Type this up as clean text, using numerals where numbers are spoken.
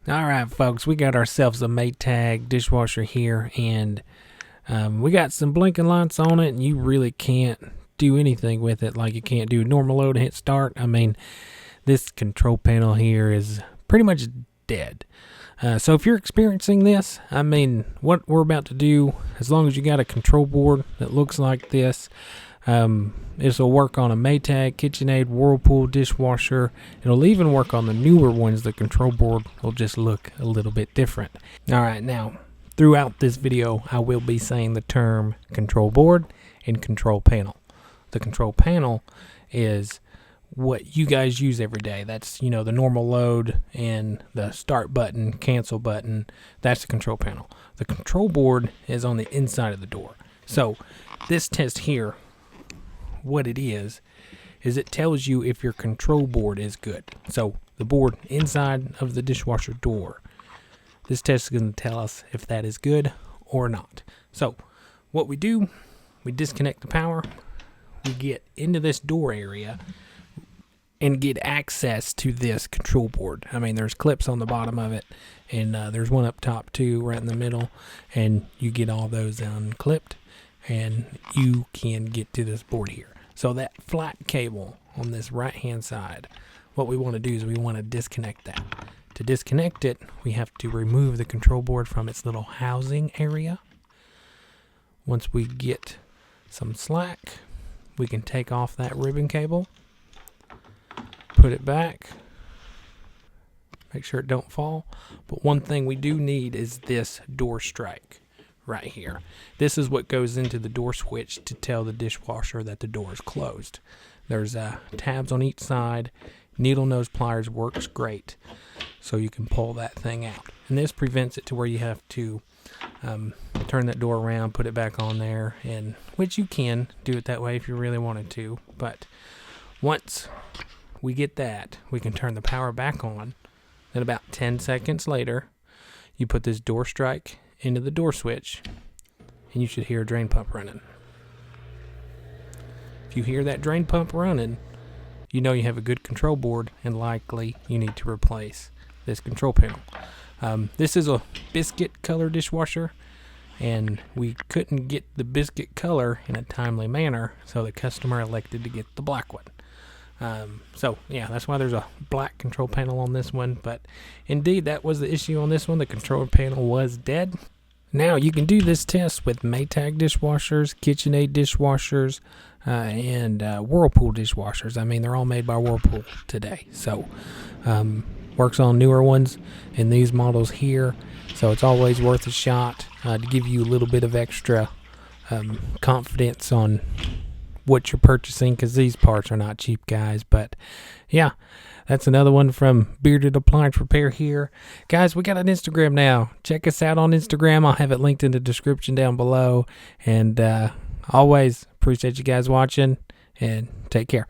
All right, folks, we got ourselves a Maytag dishwasher here, and we got some blinking lights on it, and you really can't do anything with it like you can't do normal load and hit start. I mean, this control panel here is pretty much dead. So if you're experiencing this, I mean, what we're about to do, as long as you got a control board that looks like this, this will work on a Maytag, KitchenAid, Whirlpool dishwasher. It'll even work on the newer ones. The control board will just look a little bit different. All right, now, throughout this video, I will be saying the term control board and control panel. The control panel is what you guys use every day. That's, you know, the normal load and the start button, cancel button. That's the control panel. The control board is on the inside of the door. So this test here, what it is it tells you if your control board is good. So the board inside of the dishwasher door, this test is going to tell us if that is good or not. So what we do, we disconnect the power, we get into this door area and get access to this control board. I mean, there's clips on the bottom of it, and there's one up top too, right in the middle, and you get all those unclipped and you can get to this board here. So that flat cable on this right hand side, what we want to do is we want to disconnect that. To disconnect it, we have to remove the control board from its little housing area. Once we get some slack, we can take off that ribbon cable, put it back, make sure it don't fall. But one thing we do need is this door strike right here. This is what goes into the door switch to tell the dishwasher that the door is closed. There's tabs on each side. Needle nose pliers works great, so you can pull that thing out. And this prevents it to where you have to turn that door around, put it back on there, and which you can do it that way if you really wanted to. But once we get that, we can turn the power back on. Then about 10 seconds later, you put this door strike into the door switch, and you should hear a drain pump running. If you hear that drain pump running, you know you have a good control board, and likely you need to replace this control panel. This is a biscuit color dishwasher, and we couldn't get the biscuit color in a timely manner, so the customer elected to get the black one. So yeah, that's why there's a black control panel on this one. But indeed, that was the issue on this one. The control panel was dead. Now you can do this test with Maytag dishwashers, KitchenAid dishwashers, and Whirlpool dishwashers. I mean, they're all made by Whirlpool today. So works on newer ones in these models here. So it's always worth a shot to give you a little bit of extra confidence on what you're purchasing, because these parts are not cheap, guys. But yeah, that's another one from Bearded Appliance Repair here. Guys, we got an Instagram now. Check us out on Instagram. I'll have it linked in the description down below. And always appreciate you guys watching, and take care.